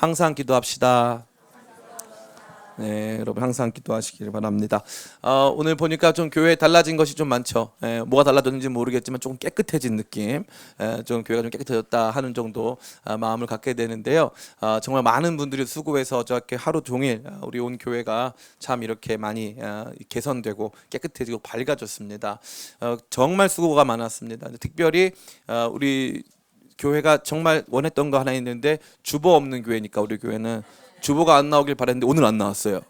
항상 기도합시다. 네, 여러분 항상 기도하시길 바랍니다. 오늘 보니까 좀 교회에 달라진 것이 좀 많죠. 뭐가 달라졌는지 모르겠지만 조금 깨끗해진 느낌, 좀 교회가 좀 깨끗해졌다 하는 정도 마음을 갖게 되는데요. 정말 많은 분들이 수고해서 어저께 하루 종일 우리 온 교회가 참 이렇게 많이 개선되고 깨끗해지고 밝아졌습니다. 정말 수고가 많았습니다. 특별히 우리 교회가 정말 원했던 거 하나 있는데 주보 없는 교회니까 우리 교회는 주보가 안 나오길 바랬는데 오늘 안 나왔어요.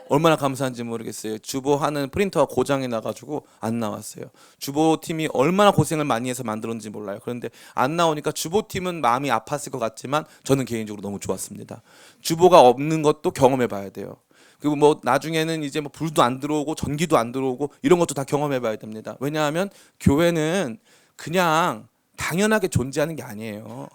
얼마나 감사한지 모르겠어요. 주보하는 프린터가 고장이 나가지고 안 나왔어요. 주보팀이 얼마나 고생을 많이 해서 만들었는지 몰라요. 그런데 안 나오니까 주보팀은 마음이 아팠을 것 같지만 저는 개인적으로 너무 좋았습니다. 주보가 없는 것도 경험해 봐야 돼요. 그리고 뭐 나중에는 이제 뭐 불도 안 들어오고 전기도 안 들어오고 이런 것도 다 경험해 봐야 됩니다. 왜냐하면 교회는 그냥 당연하게 존재하는 게 아니에요.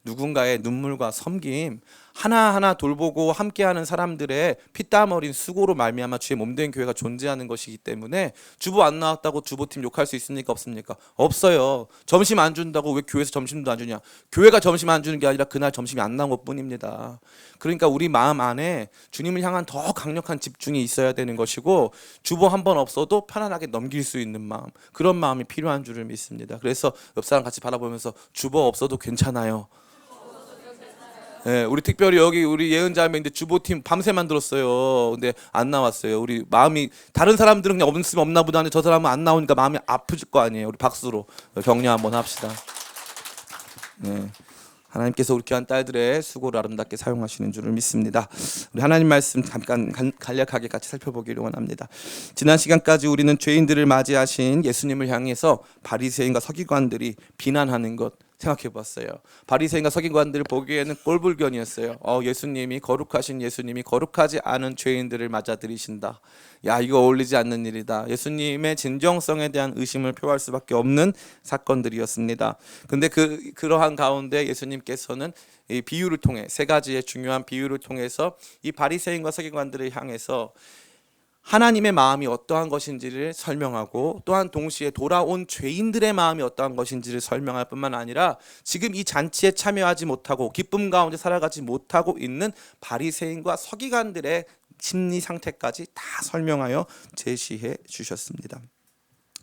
누군가의 눈물과 섬김, 하나하나 돌보고 함께하는 사람들의 피땀 어린 수고로 말미암아 주의 몸된 교회가 존재하는 것이기 때문에 주보 안 나왔다고 주보팀 욕할 수 있습니까? 없습니까? 없어요. 점심 안 준다고 왜 교회에서 점심도 안 주냐? 교회가 점심 안 주는 게 아니라 그날 점심이 안 나온 것뿐입니다. 그러니까 우리 마음 안에 주님을 향한 더 강력한 집중이 있어야 되는 것이고 주보 한 번 없어도 편안하게 넘길 수 있는 마음, 그런 마음이 필요한 줄을 믿습니다. 그래서 옆 사람 같이 바라보면서 주보 없어도 괜찮아요. 네, 우리 특별히 여기 우리 예은자매인데 주보팀 밤새 만들었어요. 근데 안 나왔어요. 우리 마음이 다른 사람들은 그냥 없으면 없나 보다 하는데 저 사람은 안 나오니까 마음이 아프실 거 아니에요. 우리 박수로 격려 한번 합시다. 네. 하나님께서 우리 귀한 딸들의 수고를 아름답게 사용하시는 줄을 믿습니다. 우리 하나님 말씀 잠깐 간략하게 같이 살펴보기를 원합니다. 지난 시간까지 우리는 죄인들을 맞이하신 예수님을 향해서 바리새인과 서기관들이 비난하는 것 생각해 봤어요. 바리새인과 서기관들 보기에는 꼴불견이었어요. 예수님이 거룩하신 예수님이 거룩하지 않은 죄인들을 맞아들이신다. 야, 이거 어울리지 않는 일이다. 예수님의 진정성에 대한 의심을 표할 수밖에 없는 사건들이었습니다. 근데 그러한 가운데 예수님께서는 이 비유를 통해 세 가지의 중요한 비유를 통해서 이 바리새인과 서기관들을 향해서 하나님의 마음이 어떠한 것인지를 설명하고 또한 동시에 돌아온 죄인들의 마음이 어떠한 것인지를 설명할 뿐만 아니라 지금 이 잔치에 참여하지 못하고 기쁨 가운데 살아가지 못하고 있는 바리새인과 서기관들의 심리 상태까지 다 설명하여 제시해 주셨습니다.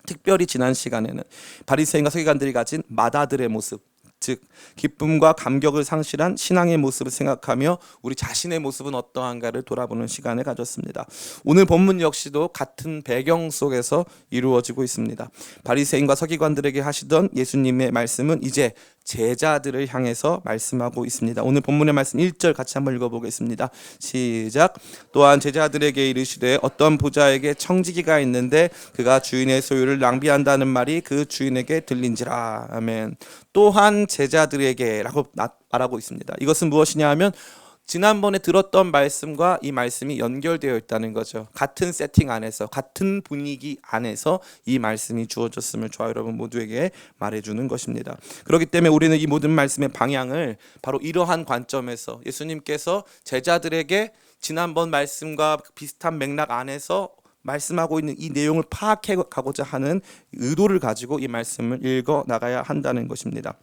특별히 지난 시간에는 바리새인과 서기관들이 가진 마다들의 모습, 즉 기쁨과 감격을 상실한 신앙의 모습을 생각하며 우리 자신의 모습은 어떠한가를 돌아보는 시간을 가졌습니다. 오늘 본문 역시도 같은 배경 속에서 이루어지고 있습니다. 바리새인과 서기관들에게 하시던 예수님의 말씀은 이제 제자들을 향해서 말씀하고 있습니다. 오늘 본문의 말씀 1절 같이 한번 읽어보겠습니다. 시작. 또한 제자들에게 이르시되 어떤 부자에게 청지기가 있는데 그가 주인의 소유를 낭비한다는 말이 그 주인에게 들린지라. 아멘. 또한 제자들에게 라고 말하고 있습니다. 이것은 무엇이냐 하면 지난번에 들었던 말씀과 이 말씀이 연결되어 있다는 거죠. 같은 세팅 안에서 같은 분위기 안에서 이 말씀이 주어졌음을 저와 여러분 모두에게 말해주는 것입니다. 그렇기 때문에 우리는 이 모든 말씀의 방향을 바로 이러한 관점에서 예수님께서 제자들에게 지난번 말씀과 비슷한 맥락 안에서 말씀하고 있는 이 내용을 파악해 가고자 하는 의도를 가지고 이 말씀을 읽어 나가야 한다는 것입니다.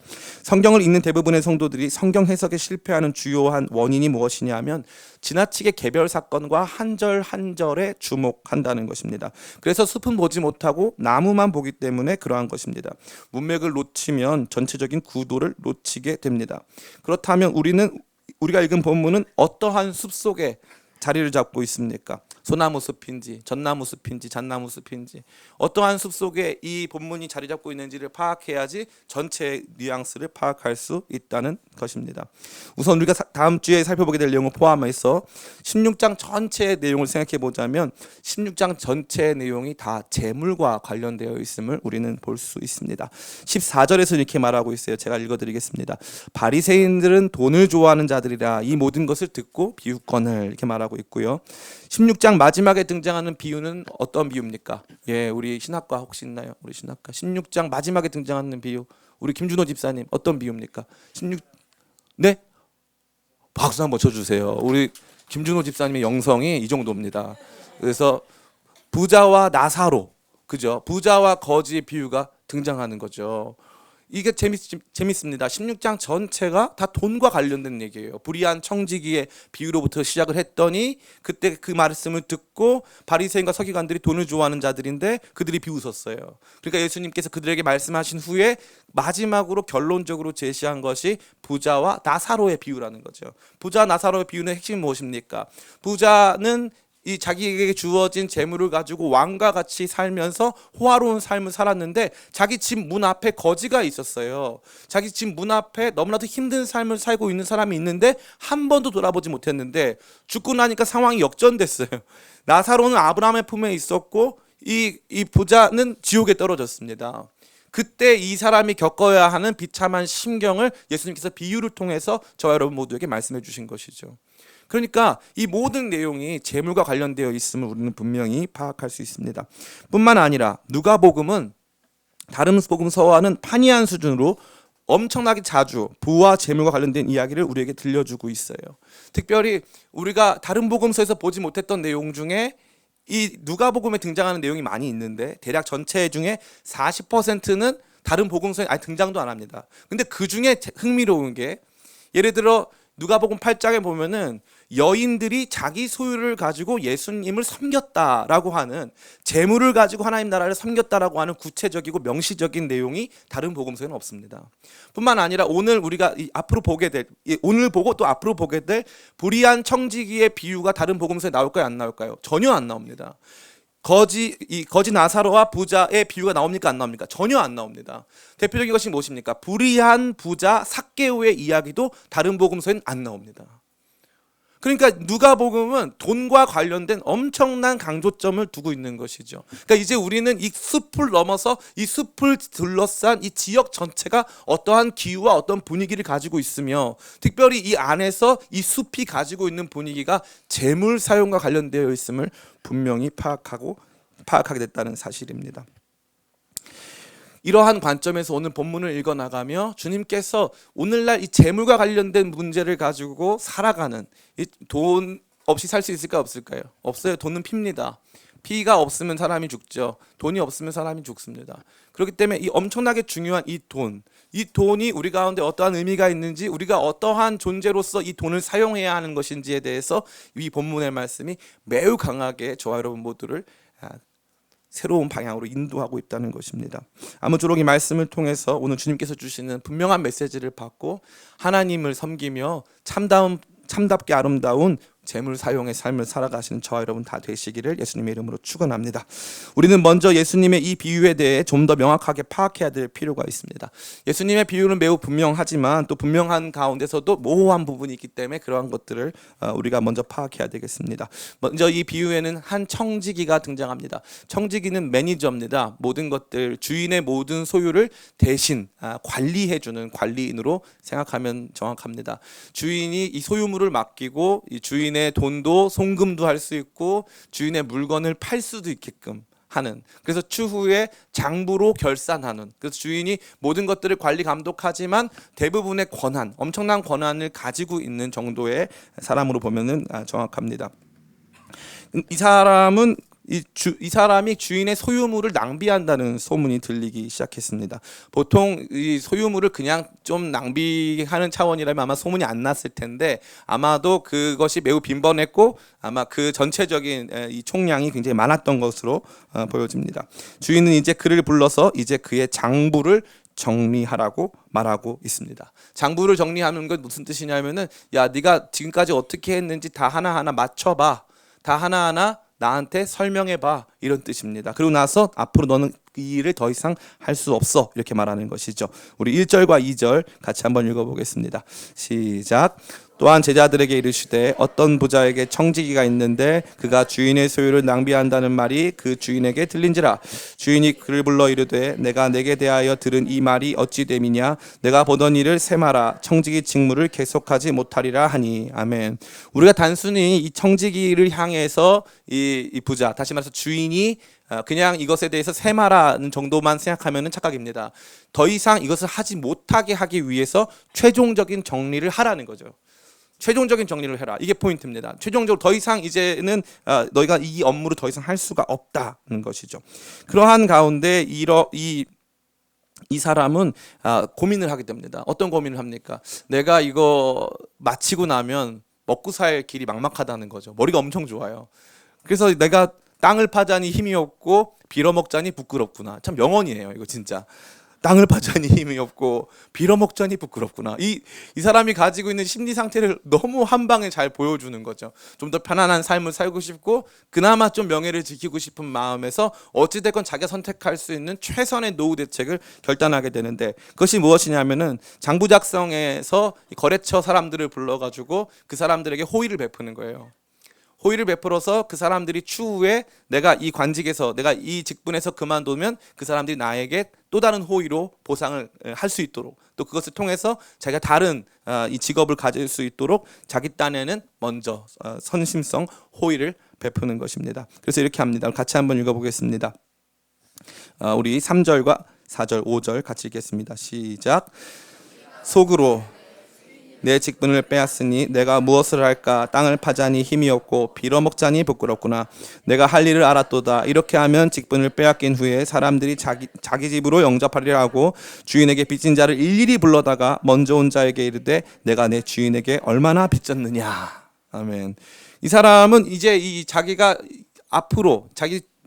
성경을 읽는 대부분의 성도들이 성경 해석에 실패하는 주요한 원인이 무엇이냐 하면 지나치게 개별 사건과 한 절 한 절에 주목한다는 것입니다. 그래서 숲은 보지 못하고 나무만 보기 때문에 그러한 것입니다. 문맥을 놓치면 전체적인 구도를 놓치게 됩니다. 그렇다면 우리가 읽은 본문은 어떠한 숲 속에 자리를 잡고 있습니까? 소나무 숲인지 전나무 숲인지 잣나무 숲인지 어떠한 숲 속에 이 본문이 자리 잡고 있는지를 파악해야지 전체의 뉘앙스를 파악할 수 있다는 것입니다. 우선 우리가 다음 주에 살펴보게 될 내용을 포함해서 16장 전체의 내용을 생각해 보자면 16장 전체의 내용이 다 재물과 관련되어 있음을 우리는 볼 수 있습니다. 14절에서 이렇게 말하고 있어요. 제가 읽어드리겠습니다. 바리새인들은 돈을 좋아하는 자들이라 이 모든 것을 듣고 비웃거늘 이렇게 말하고 있고요. 16장 마지막에 등장하는 비유는 어떤 비유입니까? 예, 우리 신학과 혹시 있나요? 우리 신학과 16장 마지막에 등장하는 비유. 우리 김준호 집사님 어떤 비유입니까? 16 네? 박수 한번 쳐주세요. 우리 김준호 집사님의 영성이 이 정도입니다. 그래서 부자와 나사로, 그죠? 부자와 거지의 비유가 등장하는 거죠. 이게 재밌습니다. 16장 전체가 다 돈과 관련된 얘기예요. 불의한 청지기의 비유로부터 시작을 했더니 그때 그 말씀을 듣고 바리새인과 서기관들이 돈을 좋아하는 자들인데 그들이 비웃었어요. 그러니까 예수님께서 그들에게 말씀하신 후에 마지막으로 결론적으로 제시한 것이 부자와 나사로의 비유라는 거죠. 부자와 나사로의 비유는 핵심이 무엇입니까? 부자는 이 자기에게 주어진 재물을 가지고 왕과 같이 살면서 호화로운 삶을 살았는데 자기 집 문 앞에 거지가 있었어요. 자기 집 문 앞에 너무나도 힘든 삶을 살고 있는 사람이 있는데 한 번도 돌아보지 못했는데 죽고 나니까 상황이 역전됐어요. 나사로는 아브라함의 품에 있었고 이 부자는 지옥에 떨어졌습니다. 그때 이 사람이 겪어야 하는 비참한 심경을 예수님께서 비유를 통해서 저와 여러분 모두에게 말씀해 주신 것이죠. 그러니까 이 모든 내용이 재물과 관련되어 있음을 우리는 분명히 파악할 수 있습니다. 뿐만 아니라 누가복음은 다른 복음서와는 판이한 수준으로 엄청나게 자주 부와 재물과 관련된 이야기를 우리에게 들려주고 있어요. 특별히 우리가 다른 복음서에서 보지 못했던 내용 중에 이 누가복음에 등장하는 내용이 많이 있는데 대략 전체 중에 40%는 다른 복음서에 아예 등장도 안 합니다. 근데 그 중에 흥미로운 게 예를 들어 누가복음 8장에 보면은 여인들이 자기 소유를 가지고 예수님을 섬겼다라고 하는, 재물을 가지고 하나님 나라를 섬겼다라고 하는 구체적이고 명시적인 내용이 다른 복음서에는 없습니다. 뿐만 아니라 오늘 우리가 앞으로 보게 될, 오늘 보고 또 앞으로 보게 될 불의한 청지기의 비유가 다른 복음서에 나올까요, 안 나올까요? 전혀 안 나옵니다. 거지 나사로와 부자의 비유가 나옵니까, 안 나옵니까? 전혀 안 나옵니다. 대표적인 것이 무엇입니까? 불의한 부자 삭개오의 이야기도 다른 복음서에는 안 나옵니다. 그러니까 누가복음은 돈과 관련된 엄청난 강조점을 두고 있는 것이죠. 그러니까 이제 우리는 이 숲을 넘어서 이 숲을 둘러싼 이 지역 전체가 어떠한 기후와 어떤 분위기를 가지고 있으며, 특별히 이 안에서 이 숲이 가지고 있는 분위기가 재물 사용과 관련되어 있음을 분명히 파악하게 됐다는 사실입니다. 이러한 관점에서 오늘 본문을 읽어나가며 주님께서 오늘날 이 재물과 관련된 문제를 가지고 살아가는, 돈 없이 살 수 있을까 없을까요? 없어요. 돈은 핍니다. 피가 없으면 사람이 죽죠. 돈이 없으면 사람이 죽습니다. 그렇기 때문에 이 엄청나게 중요한 이 돈이 우리 가운데 어떠한 의미가 있는지, 우리가 어떠한 존재로서 이 돈을 사용해야 하는 것인지에 대해서 이 본문의 말씀이 매우 강하게 저와 여러분 모두를 새로운 방향으로 인도하고 있다는 것입니다. 아무쪼록 이 말씀을 통해서 오늘 주님께서 주시는 분명한 메시지를 받고 하나님을 섬기며 참답게 아름다운 재물 사용의 삶을 살아가시는 저와 여러분 다 되시기를 예수님의 이름으로 축원합니다. 우리는 먼저 예수님의 이 비유에 대해 좀 더 명확하게 파악해야 될 필요가 있습니다. 예수님의 비유는 매우 분명하지만 또 분명한 가운데서도 모호한 부분이 있기 때문에 그러한 것들을 우리가 먼저 파악해야 되겠습니다. 먼저 이 비유에는 한 청지기가 등장합니다. 청지기는 매니저입니다. 모든 것들, 주인의 모든 소유를 대신 관리해주는 관리인으로 생각하면 정확합니다. 주인이 이 소유물을 맡기고 이 주인의 돈도 송금도 할 수 있고 주인의 물건을 팔 수도 있게끔 하는, 그래서 추후에 장부로 결산하는, 그래서 주인이 모든 것들을 관리 감독하지만 대부분의 권한, 엄청난 권한을 가지고 있는 정도의 사람으로 보면은 정확합니다. 이 사람이 주인의 소유물을 낭비한다는 소문이 들리기 시작했습니다. 보통 이 소유물을 그냥 좀 낭비하는 차원이라면 아마 소문이 안 났을 텐데, 아마도 그것이 매우 빈번했고 아마 그 전체적인 이 총량이 굉장히 많았던 것으로 보여집니다. 주인은 이제 그를 불러서 이제 그의 장부를 정리하라고 말하고 있습니다. 장부를 정리하는 건 무슨 뜻이냐면은, 야, 네가 지금까지 어떻게 했는지 다 하나하나 맞춰봐, 다 하나하나 나한테 설명해봐, 이런 뜻입니다. 그리고 나서 앞으로 너는 이 일을 더 이상 할 수 없어, 이렇게 말하는 것이죠. 우리 1절과 2절 같이 한번 읽어보겠습니다. 시작. 또한 제자들에게 이르시되 어떤 부자에게 청지기가 있는데 그가 주인의 소유를 낭비한다는 말이 그 주인에게 들린지라. 주인이 그를 불러 이르되 내가 내게 대하여 들은 이 말이 어찌 됨이냐. 내가 보던 일을 세마라. 청지기 직무를 계속하지 못하리라 하니. 아멘. 우리가 단순히 이 청지기를 향해서 이 부자, 다시 말해서 주인이 그냥 이것에 대해서 세마라는 정도만 생각하면 착각입니다. 더 이상 이것을 하지 못하게 하기 위해서 최종적인 정리를 하라는 거죠. 최종적인 정리를 해라, 이게 포인트입니다. 최종적으로 더 이상 이제는 너희가 이 업무를 더 이상 할 수가 없다는 것이죠. 그러한 가운데 이 이 사람은 고민을 하게 됩니다. 어떤 고민을 합니까? 내가 이거 마치고 나면 먹고 살 길이 막막하다는 거죠. 머리가 엄청 좋아요. 그래서 내가 땅을 파자니 힘이 없고 빌어먹자니 부끄럽구나. 참 명언이에요. 이거 진짜. 땅을 파자니 힘이 없고 빌어먹자니 부끄럽구나. 이 사람이 가지고 있는 심리 상태를 너무 한 방에 잘 보여주는 거죠. 좀 더 편안한 삶을 살고 싶고 그나마 좀 명예를 지키고 싶은 마음에서 어찌됐건 자기가 선택할 수 있는 최선의 노후 대책을 결단하게 되는데, 그것이 무엇이냐면은 장부작성에서 거래처 사람들을 불러가지고 그 사람들에게 호의를 베푸는 거예요. 호의를 베풀어서 그 사람들이 추후에 내가 이 관직에서, 내가 이 직분에서 그만두면 그 사람들이 나에게 또 다른 호의로 보상을 할 수 있도록, 또 그것을 통해서 자기가 다른 이 직업을 가질 수 있도록 자기 딴에는 먼저 선심성 호의를 베푸는 것입니다. 그래서 이렇게 합니다. 같이 한번 읽어보겠습니다. 우리 3절과 4절, 5절 같이 읽겠습니다. 시작. 속으로 내 직분을 빼앗으니 내가 무엇을 할까? 땅을 파자니 힘이 없고 빌어먹자니 부끄럽구나. 내가 할 일을 알았도다. 이렇게 하면 직분을 빼앗긴 후에 사람들이 자기 집으로 영접하리라 하고 주인에게 빚진 자를 일일이 불러다가 먼저 온 자에게 이르되 내가 내 주인에게 얼마나 빚졌느냐. 아멘. 이 사람은 이제 자기가 앞으로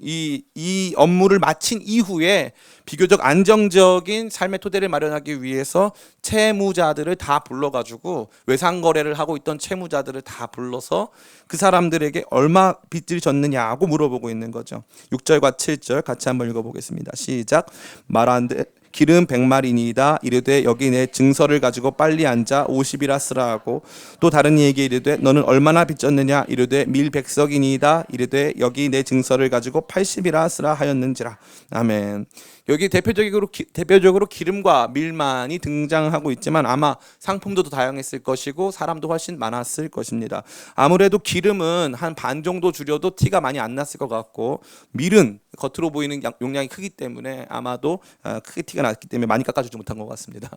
이 업무를 마친 이후에 비교적 안정적인 삶의 토대를 마련하기 위해서 채무자들을 다 불러가지고, 외상거래를 하고 있던 채무자들을 다 불러서 그 사람들에게 얼마 빚을 졌느냐고 물어보고 있는 거죠. 6절과 7절 같이 한번 읽어보겠습니다. 시작. 말하는데 기름 100마리니이다. 이르되 여기 내 증서를 가지고 빨리 앉아 50이라 쓰라 하고, 또 다른 이에게 이르되 너는 얼마나 빚졌느냐. 이르되 밀 100석이니이다. 이르되 여기 내 증서를 가지고 80이라 쓰라 하였는지라. 아멘. 여기 대표적으로 기름과 밀만이 등장하고 있지만 아마 상품도 더 다양했을 것이고 사람도 훨씬 많았을 것입니다. 아무래도 기름은 한 반 정도 줄여도 티가 많이 안 났을 것 같고, 밀은 겉으로 보이는 용량이 크기 때문에 아마도 크게 티가 났기 때문에 많이 깎아주지 못한 것 같습니다.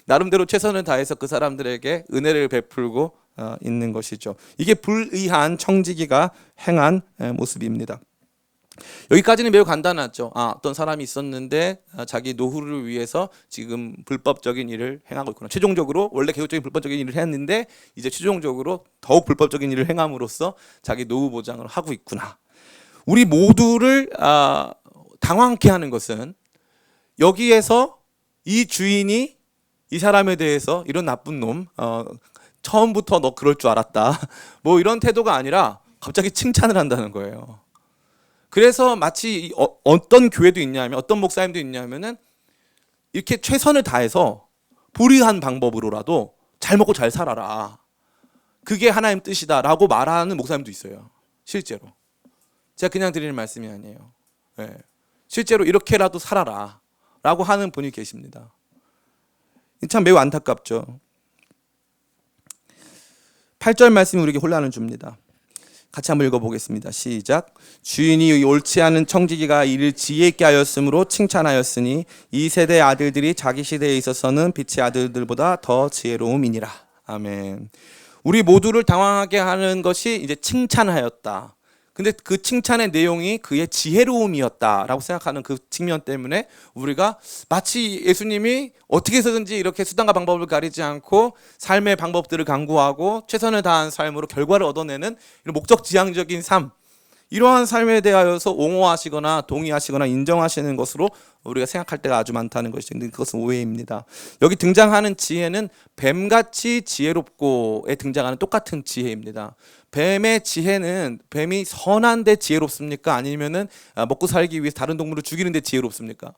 나름대로 최선을 다해서 그 사람들에게 은혜를 베풀고 있는 것이죠. 이게 불의한 청지기가 행한 모습입니다. 여기까지는 매우 간단하죠. 어떤 사람이 있었는데 자기 노후를 위해서 지금 불법적인 일을 행하고 있구나. 최종적으로 원래 계속적인 불법적인 일을 했는데 이제 최종적으로 더욱 불법적인 일을 행함으로써 자기 노후 보장을 하고 있구나. 우리 모두를 당황케 하는 것은 여기에서 이 주인이 이 사람에 대해서 이런 나쁜 놈, 처음부터 너 그럴 줄 알았다, 뭐 이런 태도가 아니라 갑자기 칭찬을 한다는 거예요. 그래서 마치 어떤 교회도 있냐면, 어떤 목사님도 있냐면은 이렇게 최선을 다해서 불의한 방법으로라도 잘 먹고 잘 살아라, 그게 하나님 뜻이다라고 말하는 목사님도 있어요. 실제로 제가 그냥 드리는 말씀이 아니에요. 네. 실제로 이렇게라도 살아라 라고 하는 분이 계십니다. 참 매우 안타깝죠. 8절 말씀이 우리에게 혼란을 줍니다. 같이 한번 읽어보겠습니다. 시작. 주인이 옳지 않은 청지기가 이를 지혜 있게 하였으므로 칭찬하였으니 이 세대의 아들들이 자기 시대에 있어서는 빛의 아들들보다 더 지혜로움이니라. 아멘. 우리 모두를 당황하게 하는 것이 이제 칭찬하였다. 근데 그 칭찬의 내용이 그의 지혜로움이었다라고 생각하는 그 측면 때문에 우리가 마치 예수님이 어떻게 해서든지 이렇게 수단과 방법을 가리지 않고 삶의 방법들을 강구하고 최선을 다한 삶으로 결과를 얻어내는 이런 목적지향적인 삶, 이러한 삶에 대하여서 옹호하시거나 동의하시거나 인정하시는 것으로 우리가 생각할 때가 아주 많다는 것인데, 그것은 오해입니다. 여기 등장하는 지혜는 뱀같이 지혜롭고에 등장하는 똑같은 지혜입니다. 뱀의 지혜는, 뱀이 선한데 지혜롭습니까? 아니면은 먹고 살기 위해서 다른 동물을 죽이는데 지혜롭습니까?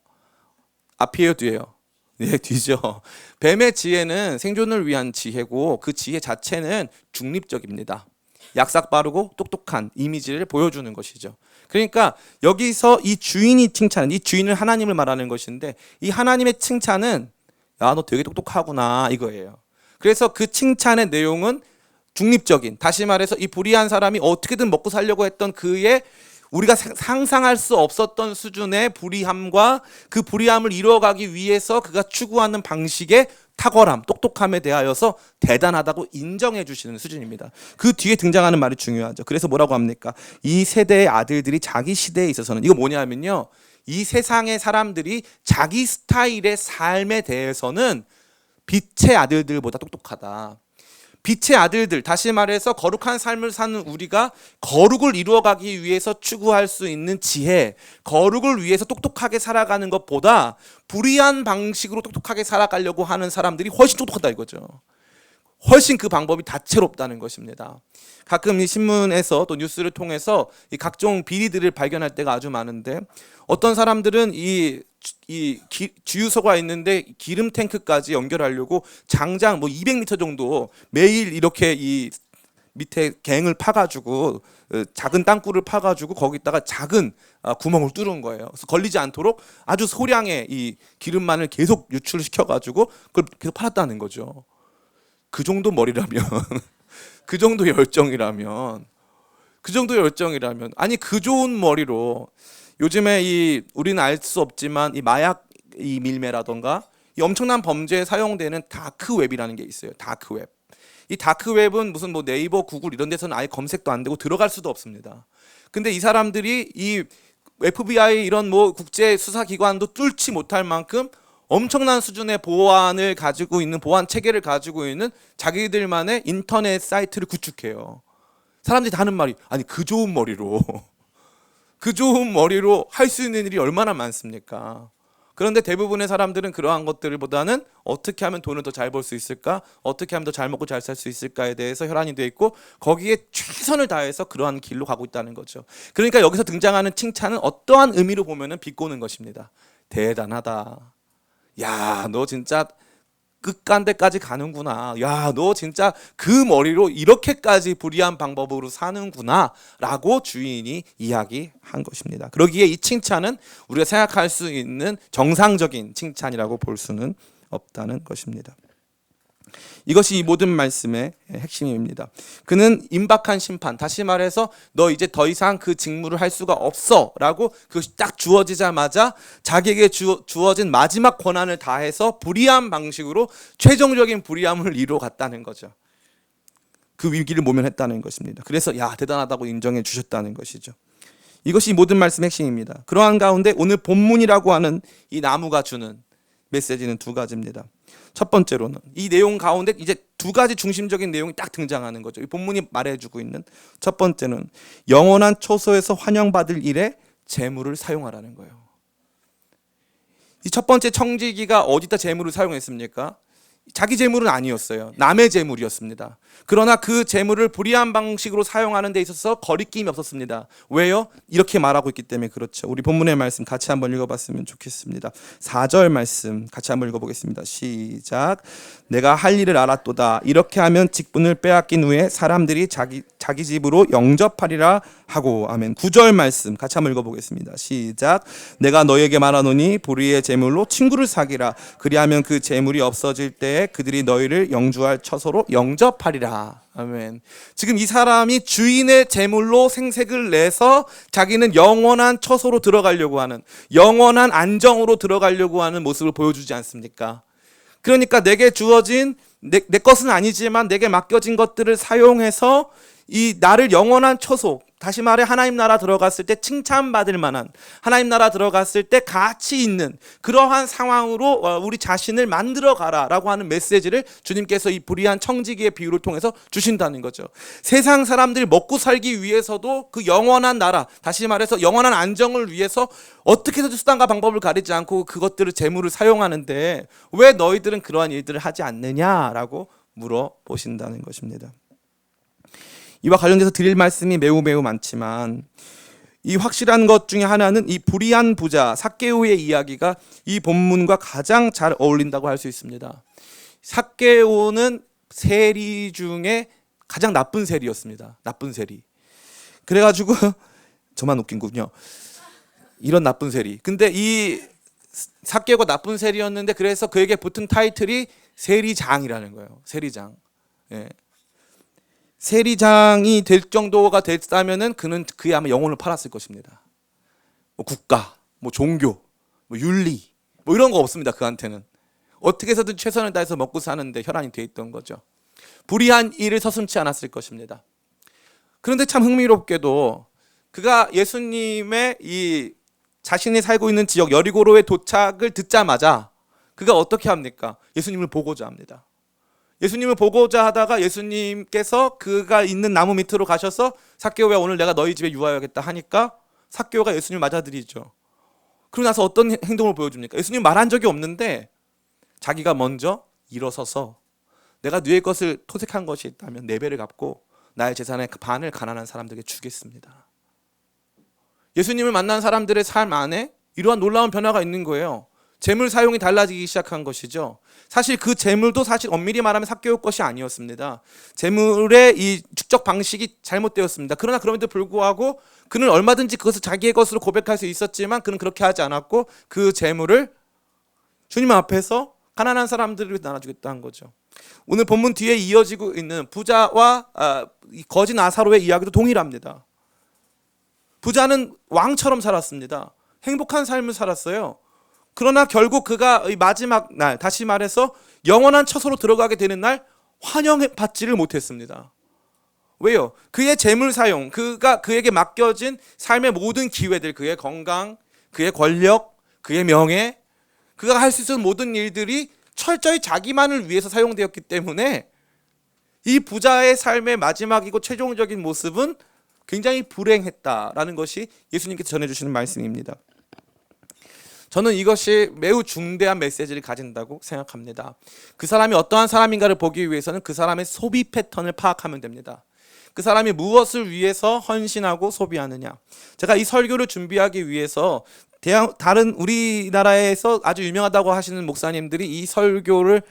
앞이에요, 뒤에요? 네, 뒤죠. 뱀의 지혜는 생존을 위한 지혜고 그 지혜 자체는 중립적입니다. 약삭 빠르고 똑똑한 이미지를 보여주는 것이죠. 그러니까 여기서 이 주인이 칭찬, 이 주인은 하나님을 말하는 것인데, 이 하나님의 칭찬은 야, 너 되게 똑똑하구나 이거예요. 그래서 그 칭찬의 내용은 중립적인, 다시 말해서 이 불의한 사람이 어떻게든 먹고 살려고 했던 그의 우리가 상상할 수 없었던 수준의 불의함과 그 불의함을 이루어가기 위해서 그가 추구하는 방식의 탁월함, 똑똑함에 대하여서 대단하다고 인정해 주시는 수준입니다. 그 뒤에 등장하는 말이 중요하죠. 그래서 뭐라고 합니까? 이 세대의 아들들이 자기 시대에 있어서는, 이거 뭐냐면요, 이 세상의 사람들이 자기 스타일의 삶에 대해서는 빛의 아들들보다 똑똑하다. 빛의 아들들, 다시 말해서 거룩한 삶을 사는 우리가 거룩을 이루어가기 위해서 추구할 수 있는 지혜, 거룩을 위해서 똑똑하게 살아가는 것보다 불의한 방식으로 똑똑하게 살아가려고 하는 사람들이 훨씬 똑똑하다 이거죠. 훨씬 그 방법이 다채롭다는 것입니다. 가끔 이 신문에서 또 뉴스를 통해서 이 각종 비리들을 발견할 때가 아주 많은데, 어떤 사람들은 주유소가 있는데 기름 탱크까지 연결하려고 장장 뭐 200m 정도 매일 이렇게 이 밑에 갱을 파가지고 작은 땅굴을 파가지고 거기다가 작은 구멍을 뚫은 거예요. 그래서 걸리지 않도록 아주 소량의 이 기름만을 계속 유출시켜가지고 그걸 계속 팔았다는 거죠. 그 정도 머리라면, 그 정도 열정이라면, 아니 그 좋은 머리로 요즘에 우리는 알 수 없지만 이 마약 이 밀매라던가 이 엄청난 범죄에 사용되는 다크웹이라는 게 있어요. 다크웹. 이 다크웹은 무슨 뭐 네이버, 구글 이런 데서는 아예 검색도 안 되고 들어갈 수도 없습니다. 근데 이 사람들이 이 FBI 이런 뭐 국제 수사 기관도 뚫지 못할 만큼 엄청난 수준의 보안을 가지고 있는, 보안 체계를 가지고 있는 자기들만의 인터넷 사이트를 구축해요. 사람들이 다 하는 말이, 아니 그 좋은 머리로 할 수 있는 일이 얼마나 많습니까? 그런데 대부분의 사람들은 그러한 것들보다는 어떻게 하면 돈을 더 잘 벌 수 있을까? 어떻게 하면 더 잘 먹고 잘 살 수 있을까에 대해서 혈안이 되어 있고 거기에 최선을 다해서 그러한 길로 가고 있다는 거죠. 그러니까 여기서 등장하는 칭찬은 어떠한 의미로 보면은 비꼬는 것입니다. 대단하다. 야, 너 진짜 끝간데까지 가는구나. 야, 너 진짜 그 머리로 이렇게까지 불의한 방법으로 사는구나 라고 주인이 이야기한 것입니다. 그러기에 이 칭찬은 우리가 생각할 수 있는 정상적인 칭찬이라고 볼 수는 없다는 것입니다. 이것이 이 모든 말씀의 핵심입니다. 그는 임박한 심판, 다시 말해서 너 이제 더 이상 그 직무를 할 수가 없어 라고 그것이 딱 주어지자마자 자기에게 주어진 마지막 권한을 다해서 불의한 방식으로 최종적인 불의함을 이루어갔다는 거죠. 그 위기를 모면했다는 것입니다. 그래서 야, 대단하다고 인정해 주셨다는 것이죠. 이것이 모든 말씀의 핵심입니다. 그러한 가운데 오늘 본문이라고 하는 이 나무가 주는 메시지는 두 가지입니다. 첫 번째로는 이 내용 가운데 이제 두 가지 중심적인 내용이 딱 등장하는 거죠. 이 본문이 말해주고 있는 첫 번째는 영원한 초소에서 환영받을 일에 재물을 사용하라는 거예요. 이 첫 번째 청지기가 어디다 재물을 사용했습니까? 자기 재물은 아니었어요. 남의 재물이었습니다. 그러나 그 재물을 불의한 방식으로 사용하는 데 있어서 거리낌이 없었습니다. 왜요? 이렇게 말하고 있기 때문에 그렇죠. 우리 본문의 말씀 같이 한번 읽어봤으면 좋겠습니다. 4절 말씀 같이 한번 읽어보겠습니다. 시작. 내가 할 일을 알았도다. 이렇게 하면 직분을 빼앗긴 후에 사람들이 자기 집으로 영접하리라 하고. 아멘. 9절 말씀 같이 한번 읽어보겠습니다. 시작. 내가 너에게 말하노니 불의의 재물로 친구를 사귀라. 그리하면 그 재물이 없어질 때 그들이 너희를 영주할 처소로 영접하리라. 아멘. 지금 이 사람이 주인의 재물로 생색을 내서 자기는 영원한 처소로 들어가려고 하는, 영원한 안정으로 들어가려고 하는 모습을 보여주지 않습니까? 그러니까 내게 주어진 내 것은 아니지만 내게 맡겨진 것들을 사용해서 이 나를 영원한 처소, 다시 말해 하나님 나라 들어갔을 때 칭찬받을 만한, 하나님 나라 들어갔을 때 가치 있는 그러한 상황으로 우리 자신을 만들어 가라라고 하는 메시지를 주님께서 이 불의한 청지기의 비유를 통해서 주신다는 거죠. 세상 사람들이 먹고 살기 위해서도 그 영원한 나라, 다시 말해서 영원한 안정을 위해서 어떻게 해서든 수단과 방법을 가리지 않고 그것들을 재물을 사용하는데 왜 너희들은 그러한 일들을 하지 않느냐라고 물어보신다는 것입니다. 이와 관련돼서 드릴 말씀이 매우 많지만 이 확실한 것 중에 하나는 이 불의한 부자 삭개오의 이야기가 이 본문과 가장 잘 어울린다고 할 수 있습니다. 삭개오는 세리 중에 가장 나쁜 세리였습니다. 나쁜 세리. 그래가지고 저만 웃긴군요. 이런 나쁜 세리. 근데 이 삭개오가 나쁜 세리였는데 그래서 그에게 붙은 타이틀이 세리장이라는 거예요. 세리장. 예. 세리장이 될 정도가 됐다면은 그는 그의 아마 영혼을 팔았을 것입니다. 뭐 국가, 뭐 종교, 뭐 윤리, 뭐 이런 거 없습니다. 그한테는 어떻게 해서든 최선을 다해서 먹고 사는데 혈안이 돼 있던 거죠. 불의한 일을 서슴지 않았을 것입니다. 그런데 참 흥미롭게도 그가 예수님의 이 자신이 살고 있는 지역 여리고로의 도착을 듣자마자 그가 어떻게 합니까? 예수님을 보고자 합니다. 예수님을 보고자 하다가 예수님께서 그가 있는 나무 밑으로 가셔서 삭개오야 오늘 내가 너희 집에 유하여야겠다 하니까 삭개오가 예수님을 맞아들이죠. 그러고 나서 어떤 행동을 보여줍니까? 예수님 말한 적이 없는데 자기가 먼저 일어서서 내가 너의 것을 토색한 것이 있다면 네 배를 갚고 나의 재산의 반을 가난한 사람들에게 주겠습니다. 예수님을 만난 사람들의 삶 안에 이러한 놀라운 변화가 있는 거예요. 재물 사용이 달라지기 시작한 것이죠. 사실 그 재물도 사실 엄밀히 말하면 삭개오 것이 아니었습니다. 재물의 이 축적 방식이 잘못되었습니다. 그러나 그럼에도 불구하고 그는 얼마든지 그것을 자기의 것으로 고백할 수 있었지만 그는 그렇게 하지 않았고 그 재물을 주님 앞에서 가난한 사람들을 나눠주겠다는 거죠. 오늘 본문 뒤에 이어지고 있는 부자와 거지 나사로의 이야기도 동일합니다. 부자는 왕처럼 살았습니다. 행복한 삶을 살았어요. 그러나 결국 그가 마지막 날, 다시 말해서 영원한 처소로 들어가게 되는 날 환영받지를 못했습니다. 왜요? 그의 재물 사용, 그에게 맡겨진 삶의 모든 기회들, 그의 건강, 그의 권력, 그의 명예, 그가 할 수 있는 모든 일들이 철저히 자기만을 위해서 사용되었기 때문에 이 부자의 삶의 마지막이고 최종적인 모습은 굉장히 불행했다라는 것이 예수님께서 전해주시는 말씀입니다. 저는 이것이 매우 중대한 메시지를 가진다고 생각합니다. 그 사람이 어떠한 사람인가를 보기 위해서는 그 사람의 소비 패턴을 파악하면 됩니다. 그 사람이 무엇을 위해서 헌신하고 소비하느냐. 제가 이 설교를 준비하기 위해서 다른 우리나라에서 아주 유명하다고 하시는 목사님들이 이 설교를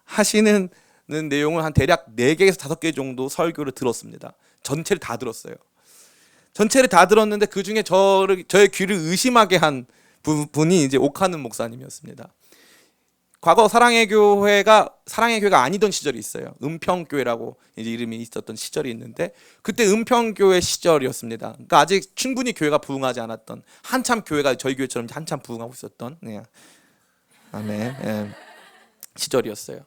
하시는 내용을 한 대략 4개에서 5개 정도 설교를 들었습니다. 전체를 다 들었어요. 전체를 다 들었는데 그 중에 저의 귀를 의심하게 한 분이 이제 옥하는 목사님이었습니다. 과거 사랑의 교회가 아니던 시절이 있어요. 은평교회라고 이제 이름이 있었던 시절이 있는데 그때 은평교회 시절이었습니다. 그러니까 아직 충분히 교회가 부흥하지 않았던 한참 교회가 저희 교회처럼 한참 부흥하고 있었던 시절이었어요.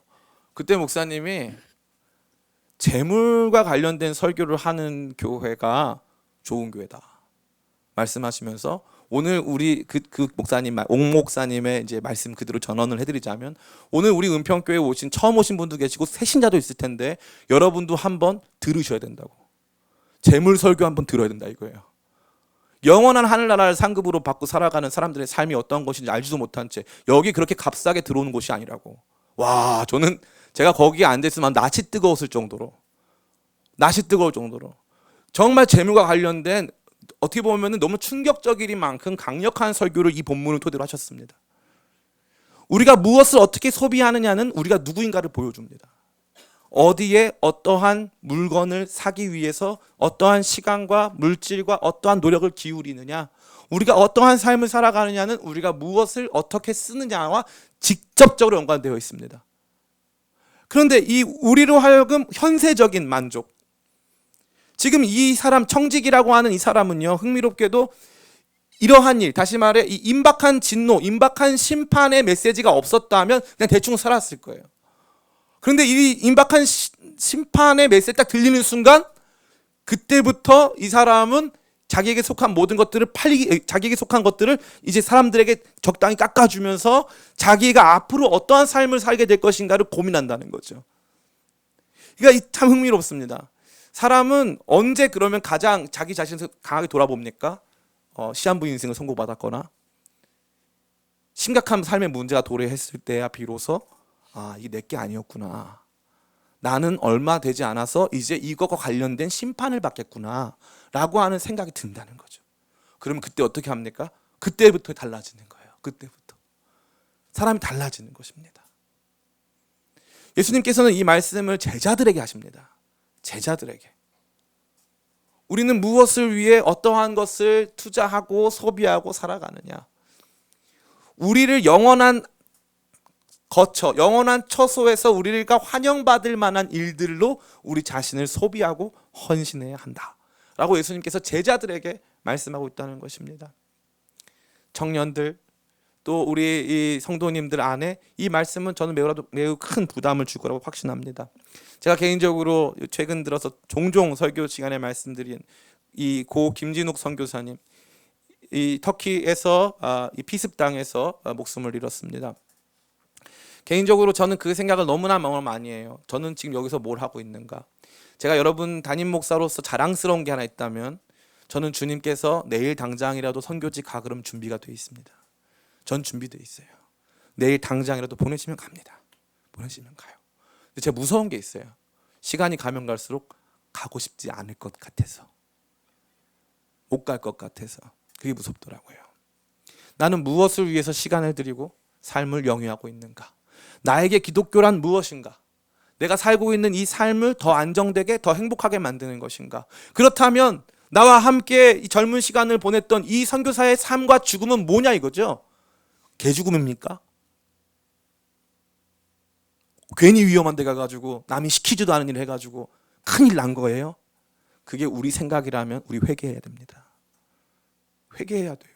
그때 목사님이 재물과 관련된 설교를 하는 교회가 좋은 교회다 말씀하시면서 오늘 우리 그 목사님 옥 목사님의 이제 말씀 그대로 전언을 해드리자면 오늘 우리 은평교회 처음 오신 분도 계시고 새신자도 있을 텐데 여러분도 한번 들으셔야 된다고. 재물 설교 한번 들어야 된다 이거예요. 영원한 하늘나라를 상급으로 받고 살아가는 사람들의 삶이 어떤 것인지 알지도 못한 채 여기 그렇게 값싸게 들어오는 곳이 아니라고. 와, 저는 제가 거기에 앉아있으면 낯이 뜨거울 정도로 정말 재물과 관련된 어떻게 보면 너무 충격적일 만큼 강력한 설교를 이 본문을 토대로 하셨습니다. 우리가 무엇을 어떻게 소비하느냐는 우리가 누구인가를 보여줍니다. 어디에 어떠한 물건을 사기 위해서 어떠한 시간과 물질과 어떠한 노력을 기울이느냐, 우리가 어떠한 삶을 살아가느냐는 우리가 무엇을 어떻게 쓰느냐와 직접적으로 연관되어 있습니다. 그런데 이 우리로 하여금 현세적인 만족, 지금 이 사람 청직이라고 하는 이 사람은요, 흥미롭게도 이러한 일, 다시 말해 이 임박한 진노, 임박한 심판의 메시지가 없었다면 그냥 대충 살았을 거예요. 그런데 이 임박한 심판의 메시지 딱 들리는 순간 그때부터 이 사람은 자기에게 속한 모든 것들을 자기에게 속한 것들을 이제 사람들에게 적당히 깎아주면서 자기가 앞으로 어떠한 삶을 살게 될 것인가를 고민한다는 거죠. 그러니까 참 흥미롭습니다. 사람은 언제 그러면 가장 자기 자신을 강하게 돌아봅니까? 시한부 인생을 선고받았거나 심각한 삶의 문제가 도래했을 때야 비로소 이게 내게 아니었구나. 나는 얼마 되지 않아서 이제 이것과 관련된 심판을 받겠구나 라고 하는 생각이 든다는 거죠. 그러면 그때 어떻게 합니까? 그때부터 달라지는 거예요. 그때부터 사람이 달라지는 것입니다. 예수님께서는 이 말씀을 제자들에게 하십니다. 제자들에게. 우리는 무엇을 위해 어떠한 것을 투자하고 소비하고 살아가느냐. 우리를 영원한 처소에서 우리가 환영받을 만한 일들로 우리 자신을 소비하고 헌신해야 한다 라고 예수님께서 제자들에게 말씀하고 있다는 것입니다. 청년들, 또 우리 이 성도님들 안에 이 말씀은 저는 매우 큰 부담을 줄 거라고 확신합니다. 제가 개인적으로 최근 들어서 종종 설교 시간에 말씀드린 이 고 김진욱 선교사님, 이 터키에서 이 피습당해서 목숨을 잃었습니다. 개인적으로 저는 그 생각을 너무나 많이 해요. 저는 지금 여기서 뭘 하고 있는가? 제가 여러분 담임 목사로서 자랑스러운 게 하나 있다면 저는 주님께서 내일 당장이라도 선교지 가 그럼 준비가 돼 있습니다. 전 준비돼 있어요. 내일 당장이라도 보내시면 갑니다. 보내시면 가요. 근데 제가 무서운 게 있어요. 시간이 가면 갈수록 가고 싶지 않을 것 같아서, 못 갈 것 같아서 그게 무섭더라고요. 나는 무엇을 위해서 시간을 들이고 삶을 영위하고 있는가? 나에게 기독교란 무엇인가? 내가 살고 있는 이 삶을 더 안정되게, 더 행복하게 만드는 것인가? 그렇다면 나와 함께 이 젊은 시간을 보냈던 이 선교사의 삶과 죽음은 뭐냐 이거죠? 개죽음입니까? 괜히 위험한 데 가가지고 남이 시키지도 않은 일 해가지고 큰일 난 거예요? 그게 우리 생각이라면 우리 회개해야 됩니다. 회개해야 돼요.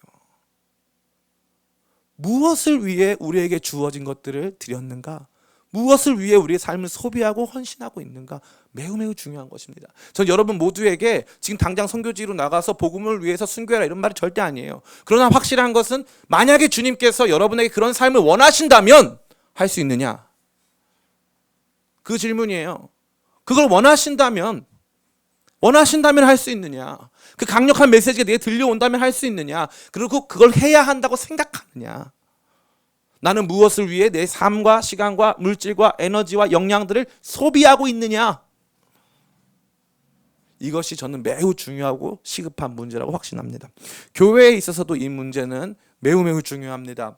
무엇을 위해 우리에게 주어진 것들을 드렸는가? 무엇을 위해 우리의 삶을 소비하고 헌신하고 있는가? 매우 매우 중요한 것입니다. 전 여러분 모두에게 지금 당장 선교지로 나가서 복음을 위해서 순교해라 이런 말이 절대 아니에요. 그러나 확실한 것은 만약에 주님께서 여러분에게 그런 삶을 원하신다면 할 수 있느냐? 그 질문이에요. 그걸 원하신다면 할 수 있느냐? 그 강력한 메시지가 내게 들려온다면 할 수 있느냐? 그리고 그걸 해야 한다고 생각하느냐? 나는 무엇을 위해 내 삶과 시간과 물질과 에너지와 역량들을 소비하고 있느냐? 이것이 저는 매우 중요하고 시급한 문제라고 확신합니다. 교회에 있어서도 이 문제는 매우 매우 중요합니다.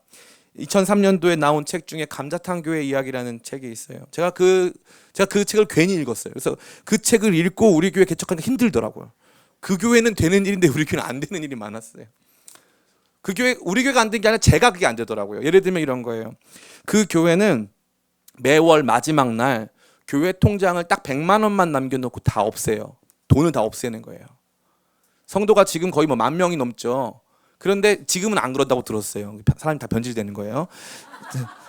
2003년도에 나온 책 중에 감자탕 교회 이야기라는 책이 있어요. 제가 그 책을 괜히 읽었어요. 그래서 그 책을 읽고 우리 교회 개척하는 게 힘들더라고요. 그 교회는 되는 일인데 우리 교회는 안 되는 일이 많았어요. 그 교회, 우리 교회가 안 된 게 아니라 제가 그게 안 되더라고요. 예를 들면 이런 거예요. 그 교회는 매월 마지막 날 교회 통장을 딱 100만 원만 남겨놓고 다 없애요. 돈을 다 없애는 거예요. 성도가 지금 거의 뭐 10,000명이 넘죠. 그런데 지금은 안 그런다고 들었어요. 사람이 다 변질되는 거예요.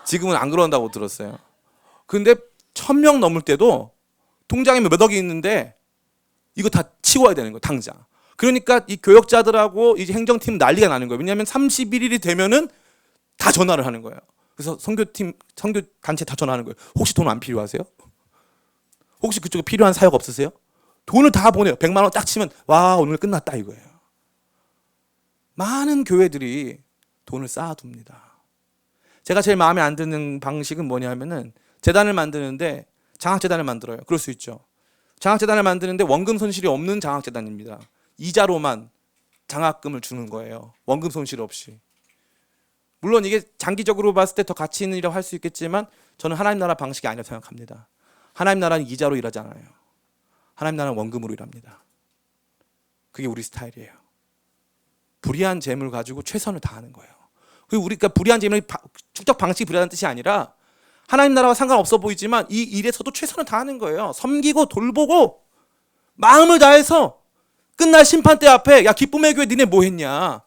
지금은 안 그런다고 들었어요. 근데 1,000명 넘을 때도 통장에 몇 억이 있는데 이거 다 치워야 되는 거예요, 당장. 그러니까 이 교역자들하고 이 행정팀 난리가 나는 거예요. 왜냐하면 31일이 되면은 다 전화를 하는 거예요. 그래서 선교팀, 선교 단체 다 전화하는 거예요. 혹시 돈 안 필요하세요? 혹시 그쪽에 필요한 사역 없으세요? 돈을 다 보내요. 100만 원 딱 치면 와 오늘 끝났다 이거예요. 많은 교회들이 돈을 쌓아둡니다. 제가 제일 마음에 안 드는 방식은 뭐냐면은 재단을 만드는데 장학재단을 만들어요. 그럴 수 있죠. 장학재단을 만드는데 원금 손실이 없는 장학재단입니다. 이자로만 장학금을 주는 거예요. 원금 손실 없이. 물론 이게 장기적으로 봤을 때 더 가치 있는 일이라고 할 수 있겠지만 저는 하나님 나라 방식이 아니라고 생각합니다. 하나님 나라는 이자로 일하지 않아요. 하나님 나라는 원금으로 일합니다. 그게 우리 스타일이에요. 불의한 재물 가지고 최선을 다하는 거예요. 그리고 우리가 불의한 재물의 축적 방식이 불의하다는 뜻이 아니라 하나님 나라와 상관없어 보이지만 이 일에서도 최선을 다하는 거예요. 섬기고 돌보고 마음을 다해서 끝날 심판대 앞에 야 기쁨의 교회 니네 뭐 했냐?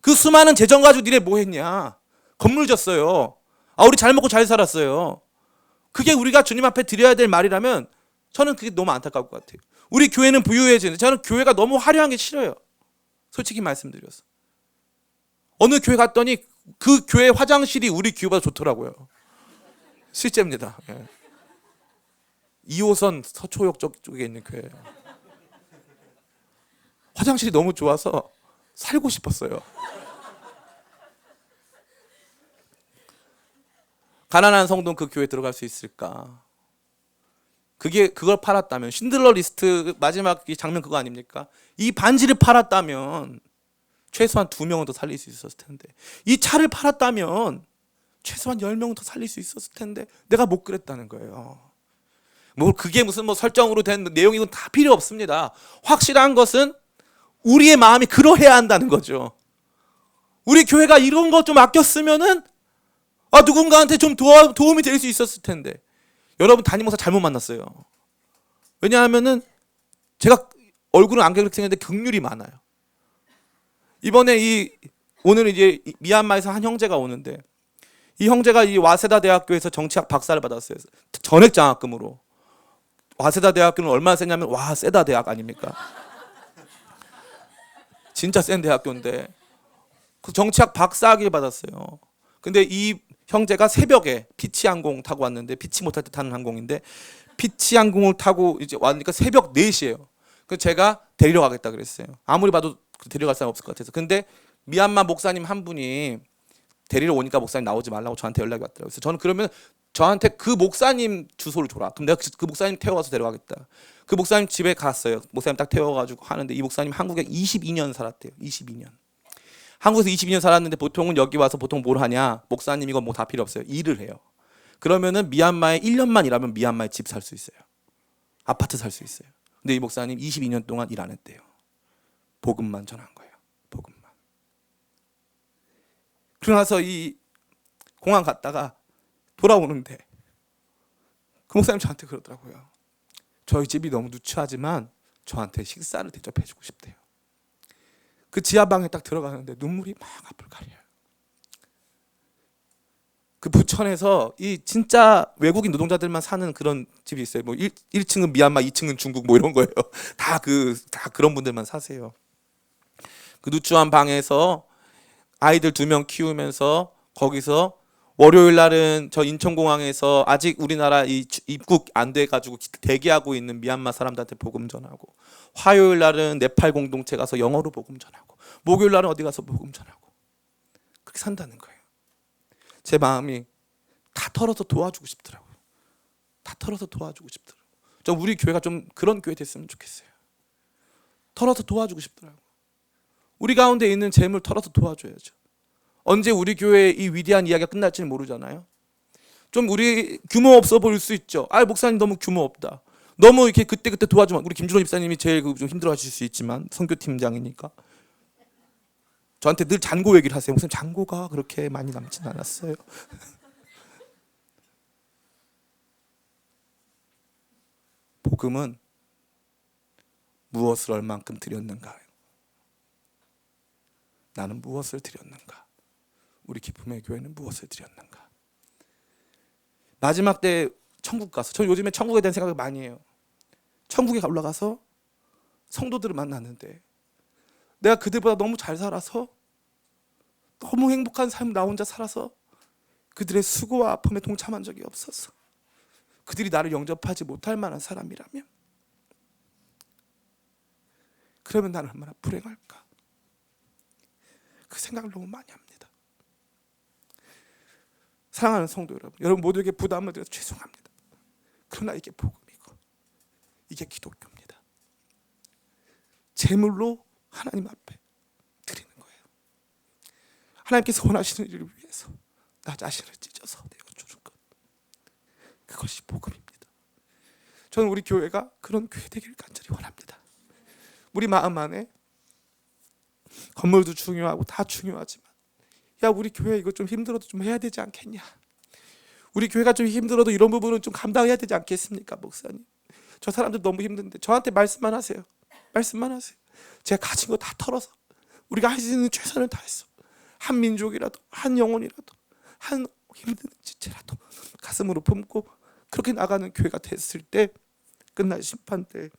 그 수많은 재정 가지고 니네 뭐 했냐? 건물 졌어요. 아 우리 잘 먹고 잘 살았어요. 그게 우리가 주님 앞에 드려야 될 말이라면 저는 그게 너무 안타까울 것 같아요. 우리 교회는 부유해지는데 저는 교회가 너무 화려한 게 싫어요. 솔직히 말씀드려서. 어느 교회 갔더니 그 교회 화장실이 우리 교회보다 좋더라고요. 실제입니다. 예. 2호선 서초역 쪽에 있는 교회예요. 화장실이 너무 좋아서 살고 싶었어요. 가난한 성도는 그 교회에 들어갈 수 있을까? 그걸 팔았다면 신들러 리스트 마지막 장면 그거 아닙니까? 이 반지를 팔았다면 최소한 2명은 더 살릴 수 있었을 텐데 이 차를 팔았다면 최소한 10명은 더 살릴 수 있었을 텐데 내가 못 그랬다는 거예요. 뭐 그게 무슨 뭐 설정으로 된 내용이건 다 필요 없습니다. 확실한 것은 우리의 마음이 그러해야 한다는 거죠. 우리 교회가 이런 거 좀 아꼈으면은 누군가한테 좀 도움이 될 수 있었을 텐데. 여러분 담임 목사 잘못 만났어요. 왜냐하면은 제가 얼굴은 안 그렇게 생겼는데 긍휼이 많아요. 이번에 오늘 이제 미얀마에서 한 형제가 오는데 이 형제가 이 와세다 대학교에서 정치학 박사를 받았어요. 전액 장학금으로. 와세다 대학교는 얼마나 세냐면 와세다 대학 아닙니까? 진짜 센 대학교인데 그 정치학 박사학위를 받았어요. 근데 이 형제가 새벽에 피치 항공 타고 왔는데, 피치 못할 때 타는 항공인데 피치 항공을 타고 이제 왔으니까 새벽 4시예요. 그래서 제가 데리러 가겠다 그랬어요. 아무리 봐도 데려갈 사람 없을 것 같아서. 근데 미얀마 목사님 한 분이 데리러 오니까 목사님 나오지 말라고 저한테 연락이 왔더라고요. 그래서 저는 그러면 저한테 그 목사님 주소를 줘라. 그럼 내가 그 목사님 태워가서 데려가겠다. 그 목사님 집에 갔어요. 목사님 딱 태워가지고 하는데, 이 목사님 한국에 22년 살았대요. 22년. 한국에서 22년 살았는데 보통은 여기 와서 보통 뭘 하냐? 목사님 이거 뭐 다 필요 없어요. 일을 해요. 그러면은 미얀마에 1년만 일하면 미얀마에 집 살 수 있어요. 아파트 살 수 있어요. 근데 이 목사님 22년 동안 일 안 했대요. 복음만 전한 거예요. 복음만. 그러나서 이 공항 갔다가 돌아오는데 그 목사님 저한테 그러더라고요. 저희 집이 너무 누추하지만 저한테 식사를 대접해주고 싶대요. 그 지하방에 딱 들어가는데 눈물이 막 앞을 가려요. 그 부천에서 이 진짜 외국인 노동자들만 사는 그런 집이 있어요. 뭐 1층은 미얀마, 2층은 중국 뭐 이런 거예요. 다 그런 분들만 사세요. 그 누추한 방에서 아이들 2명 키우면서 거기서 월요일 날은 저 인천공항에서 아직 우리나라 입국 안 돼가지고 대기하고 있는 미얀마 사람들한테 복음 전하고, 화요일 날은 네팔 공동체 가서 영어로 복음 전하고, 목요일 날은 어디 가서 복음 전하고, 그렇게 산다는 거예요. 제 마음이 다 털어서 도와주고 싶더라고요. 다 털어서 도와주고 싶더라고요. 좀 우리 교회가 좀 그런 교회 됐으면 좋겠어요. 털어서 도와주고 싶더라고요. 우리 가운데 있는 재물 털어서 도와줘야죠. 언제 우리 교회의 이 위대한 이야기가 끝날지는 모르잖아요. 좀 우리 규모 없어 보일 수 있죠. 아, 목사님 너무 규모 없다. 너무 이렇게 그때 도와주면, 우리 김준호 집사님이 제일 좀 힘들어하실 수 있지만 선교팀장이니까 저한테 늘 잔고 얘기를 하세요. 목사님 잔고가 그렇게 많이 남진 않았어요. 복음은 무엇을 얼만큼 드렸는가? 나는 무엇을 드렸는가? 우리 기쁨의 교회는 무엇을 드렸는가? 마지막 때 천국 가서, 저 요즘에 천국에 대한 생각을 많이 해요. 천국에 올라가서 성도들을 만났는데 내가 그들보다 너무 잘 살아서, 너무 행복한 삶 나 혼자 살아서 그들의 수고와 아픔에 동참한 적이 없어서 그들이 나를 영접하지 못할 만한 사람이라면, 그러면 나는 얼마나 불행할까? 그 생각을 너무 많이 합니다. 사랑하는 성도 여러분 모두에게 부담을 드려서 죄송합니다. 그러나 이게 복음이고 이게 기독교입니다. 제물로 하나님 앞에 드리는 거예요. 하나님께서 원하시는 일을 위해서 나 자신을 찢어서 내어주는 것, 그것이 복음입니다. 저는 우리 교회가 그런 교회 되기를 간절히 원합니다. 우리 마음 안에 건물도 중요하고 다 중요하지만, 야, 우리 교회 이거 좀 힘들어도 좀 해야 되지 않겠냐? 우리 교회가 좀 힘들어도 이런 부분은 좀 감당해야 되지 않겠습니까, 목사님? 저 사람들 너무 힘든데 저한테 말씀만 하세요. 말씀만 하세요. 제가 가진 거 다 털어서 우리가 할 수 있는 최선을 다했어. 한 민족이라도, 한 영혼이라도, 한 힘든 지체라도 가슴으로 품고 그렇게 나가는 교회가 됐을 때, 끝날 심판 때,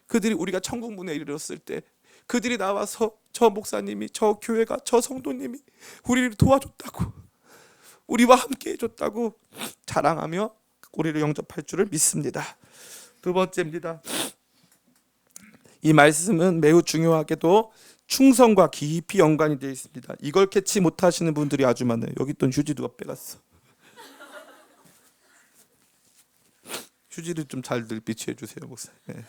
그들이 우리가 천국 문에 이르렀을 때 그들이 나와서 저 목사님이, 저 교회가, 저 성도님이 우리를 도와줬다고, 우리와 함께 해줬다고 자랑하며 우리를 영접할 줄을 믿습니다. 두 번째입니다. 이 말씀은 매우 중요하게도 충성과 깊이 연관이 되어 있습니다. 이걸 캐치 못하시는 분들이 아주 많아요. 여기 있던 휴지 누가 빼갔어? 휴지를 좀 잘들 비치해 주세요, 목사님. 네.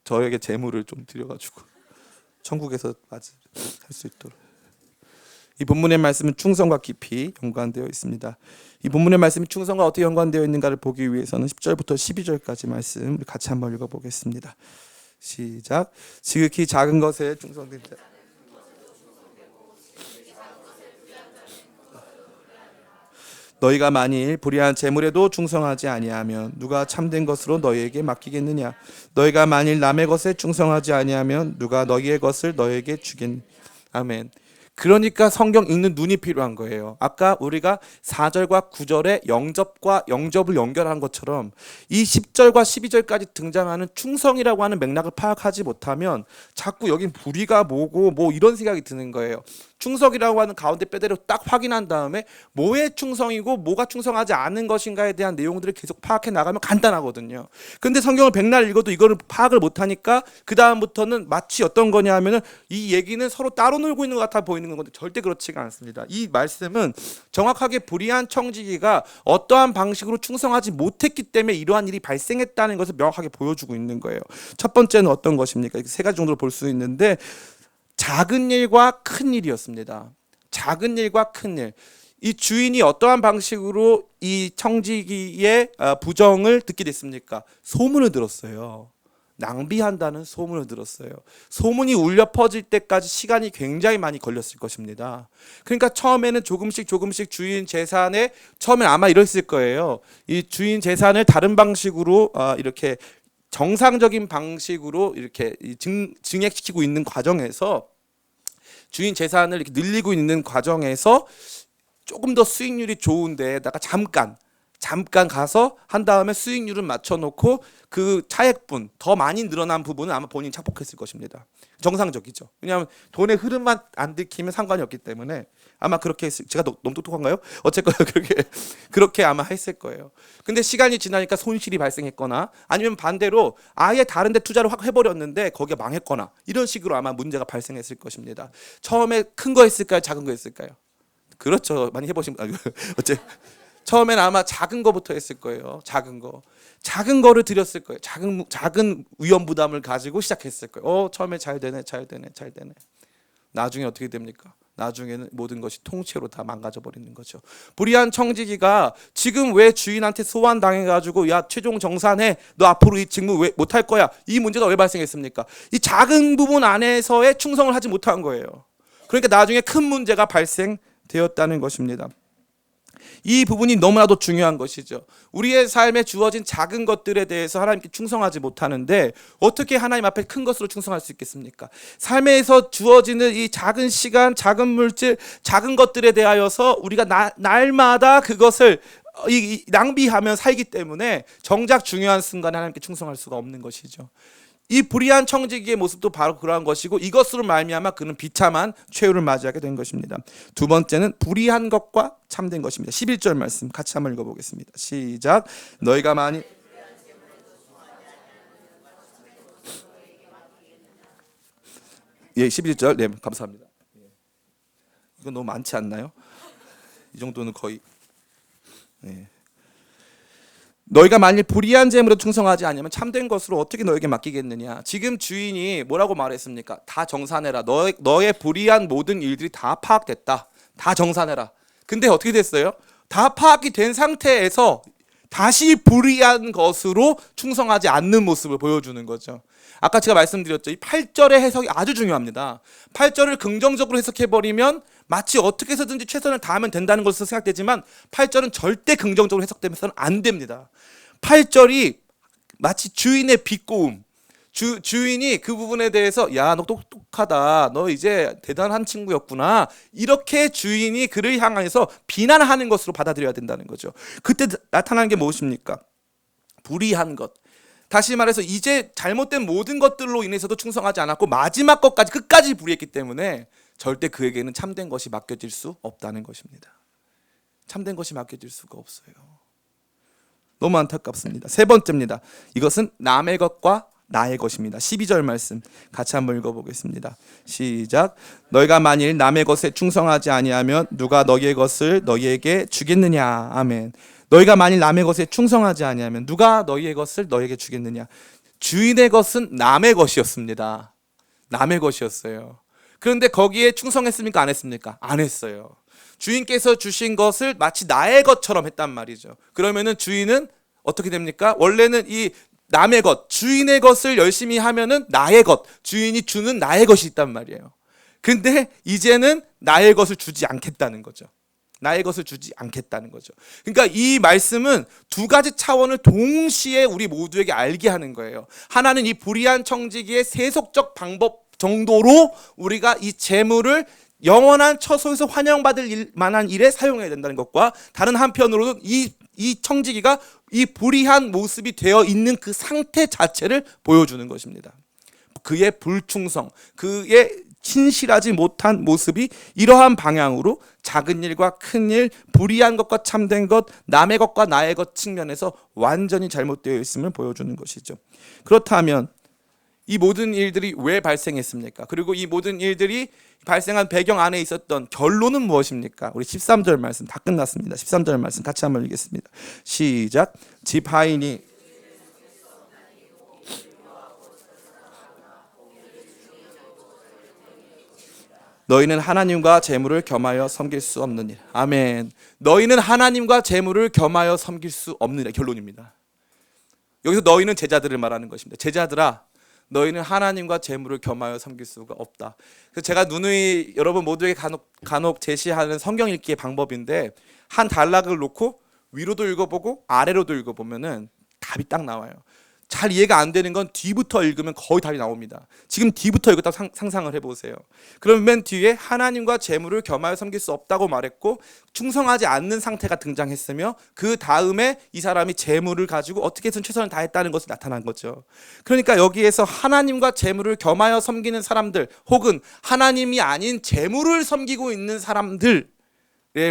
저에게 재물을 좀 드려가지고 천국에서 할 수 있도록. 이 본문의 말씀은 충성과 깊이 연관되어 있습니다. 이 본문의 말씀이 충성과 어떻게 연관되어 있는가를 보기 위해서는 10절부터 12절까지 말씀 우리 같이 한번 읽어보겠습니다. 시작. 지극히 작은 것에 충성된 자, 너희가 만일 불의한 재물에도 충성하지 아니하면 누가 참된 것으로 너희에게 맡기겠느냐? 너희가 만일 남의 것에 충성하지 아니하면 누가 너희의 것을 너희에게 주겠느냐? 아멘. 그러니까 성경 읽는 눈이 필요한 거예요. 아까 우리가 4절과 9절에 영접을 연결한 것처럼 이 10절과 12절까지 등장하는 충성이라고 하는 맥락을 파악하지 못하면 자꾸 여긴 불의가 뭐고 뭐 이런 생각이 드는 거예요. 충성이라고 하는 가운데 뼈대로 딱 확인한 다음에 뭐에 충성이고 뭐가 충성하지 않은 것인가에 대한 내용들을 계속 파악해 나가면 간단하거든요. 근데 성경을 백날 읽어도 이거를 파악을 못하니까 그 다음부터는 마치 어떤 거냐 하면은 이 얘기는 서로 따로 놀고 있는 것 같아 보이는 건데 절대 그렇지가 않습니다. 이 말씀은 정확하게 불의한 청지기가 어떠한 방식으로 충성하지 못했기 때문에 이러한 일이 발생했다는 것을 명확하게 보여주고 있는 거예요. 첫 번째는 어떤 것입니까? 세 가지 정도로 볼 수 있는데 작은 일과 큰 일이었습니다. 작은 일과 큰 일. 이 주인이 어떠한 방식으로 이 청지기의 부정을 듣게 됐습니까? 소문을 들었어요. 낭비한다는 소문을 들었어요. 소문이 울려 퍼질 때까지 시간이 굉장히 많이 걸렸을 것입니다. 그러니까 처음에는 조금씩 주인 재산에 처음엔 아마 이랬을 거예요. 이 주인 재산을 다른 방식으로 이렇게 정상적인 방식으로 이렇게 증액시키고 있는 과정에서 주인 재산을 이렇게 늘리고 있는 과정에서 조금 더 수익률이 좋은 데다가 잠깐 가서 한 다음에 수익률을 맞춰놓고 그 차액분 더 많이 늘어난 부분은 아마 본인이 착복했을 것입니다. 정상적이죠. 왜냐하면 돈의 흐름만 안 들키면 상관이 없기 때문에 아마 그렇게 했을, 제가 너무 똑똑한가요? 어쨌거나 그렇게 아마 했을 거예요. 근데 시간이 지나니까 손실이 발생했거나 아니면 반대로 아예 다른 데 투자를 확 해버렸는데 거기가 망했거나 이런 식으로 아마 문제가 발생했을 것입니다. 처음에 큰 거 했을까요? 작은 거 했을까요? 그렇죠. 많이 해보신 처음엔 아마 작은 거부터 했을 거예요. 작은 거를 드렸을 거예요. 작은 위험 부담을 가지고 시작했을 거예요. 처음에 잘 되네. 나중에 어떻게 됩니까? 나중에는 모든 것이 통째로 다 망가져 버리는 거죠. 불의한 청지기가 지금 왜 주인한테 소환 당해가지고 야 최종 정산해, 너 앞으로 이 직무 왜 못할 거야, 이 문제가 왜 발생했습니까? 이 작은 부분 안에서의 충성을 하지 못한 거예요. 그러니까 나중에 큰 문제가 발생되었다는 것입니다. 이 부분이 너무나도 중요한 것이죠. 우리의 삶에 주어진 작은 것들에 대해서 하나님께 충성하지 못하는데 어떻게 하나님 앞에 큰 것으로 충성할 수 있겠습니까? 삶에서 주어지는 이 작은 시간, 작은 물질, 작은 것들에 대하여서 우리가 날마다 그것을 낭비하며 살기 때문에 정작 중요한 순간에 하나님께 충성할 수가 없는 것이죠. 이 불의한 청지기의 모습도 바로 그러한 것이고 이것으로 말미암아 그는 비참한 최후를 맞이하게 된 것입니다. 두 번째는 불의한 것과 참된 것입니다. 11절 말씀 같이 한번 읽어보겠습니다. 시작. 너희가 많이 예, 11절. 네, 감사합니다. 이건 너무 많지 않나요? 이 정도는 거의 네. 너희가 만일 불의한 재물에 충성하지 않으면 참된 것으로 어떻게 너에게 맡기겠느냐. 지금 주인이 뭐라고 말했습니까? 다 정산해라. 너의 불의한 모든 일들이 다 파악됐다. 다 정산해라. 근데 어떻게 됐어요? 다 파악이 된 상태에서 다시 불의한 것으로 충성하지 않는 모습을 보여주는 거죠. 아까 제가 말씀드렸죠. 이 8절의 해석이 아주 중요합니다. 8절을 긍정적으로 해석해버리면 마치 어떻게 해서든지 최선을 다하면 된다는 것으로 생각되지만 8절은 절대 긍정적으로 해석되면서는 안 됩니다. 8절이 마치 주인의 비꼬음, 주인이 그 부분에 대해서 야, 너 똑똑하다, 너 이제 대단한 친구였구나, 이렇게 주인이 그를 향해서 비난하는 것으로 받아들여야 된다는 거죠. 그때 나타나는 게 무엇입니까? 불의한 것. 다시 말해서 이제 잘못된 모든 것들로 인해서도 충성하지 않았고 마지막 것까지 끝까지 불의했기 때문에 절대 그에게는 참된 것이 맡겨질 수 없다는 것입니다. 참된 것이 맡겨질 수가 없어요. 너무 안타깝습니다. 세 번째입니다. 이것은 남의 것과 나의 것입니다. 12절 말씀 같이 한번 읽어보겠습니다. 시작. 너희가 만일 남의 것에 충성하지 아니하면 누가 너희의 것을 너희에게 주겠느냐. 아멘. 너희가 만일 남의 것에 충성하지 아니하면 누가 너희의 것을 너희에게 주겠느냐. 주인의 것은 남의 것이었습니다. 남의 것이었어요. 그런데 거기에 충성했습니까? 안 했습니까? 안 했어요. 주인께서 주신 것을 마치 나의 것처럼 했단 말이죠. 그러면은 주인은 어떻게 됩니까? 원래는 이 남의 것, 주인의 것을 열심히 하면은 나의 것, 주인이 주는 나의 것이 있단 말이에요. 근데 이제는 나의 것을 주지 않겠다는 거죠. 나의 것을 주지 않겠다는 거죠. 그러니까 이 말씀은 두 가지 차원을 동시에 우리 모두에게 알게 하는 거예요. 하나는 이 불의한 청지기의 세속적 방법 정도로 우리가 이 재물을 영원한 처소에서 환영받을 만한 일에 사용해야 된다는 것과, 다른 한편으로는 이 청지기가 이 불의한 모습이 되어 있는 그 상태 자체를 보여주는 것입니다. 그의 불충성, 그의 신실하지 못한 모습이 이러한 방향으로 작은 일과 큰 일, 불의한 것과 참된 것, 남의 것과 나의 것 측면에서 완전히 잘못되어 있음을 보여주는 것이죠. 그렇다면 이 모든 일들이 왜 발생했습니까? 그리고 이 모든 일들이 발생한 배경 안에 있었던 결론은 무엇입니까? 우리 13절 말씀 다 끝났습니다. 13절 말씀 같이 한번 읽겠습니다. 시작. 집 하인이 너희는 하나님과 재물을 겸하여 섬길 수 없느니라. 아멘. 너희는 하나님과 재물을 겸하여 섬길 수 없느니라. 결론입니다. 여기서 너희는 제자들을 말하는 것입니다. 제자들아, 너희는 하나님과 재물을 겸하여 섬길 수가 없다. 그래서 제가 누누이 여러분 모두에게 간혹 제시하는 성경 읽기의 방법인데, 한 단락을 놓고 위로도 읽어보고 아래로도 읽어보면은 답이 딱 나와요. 잘 이해가 안 되는 건 뒤부터 읽으면 거의 답이 나옵니다. 지금 뒤부터 읽었다 상상을 해보세요. 그러면 맨 뒤에 하나님과 재물을 겸하여 섬길 수 없다고 말했고 충성하지 않는 상태가 등장했으며 그 다음에 이 사람이 재물을 가지고 어떻게든 최선을 다했다는 것이 나타난 거죠. 그러니까 여기에서 하나님과 재물을 겸하여 섬기는 사람들, 혹은 하나님이 아닌 재물을 섬기고 있는 사람들의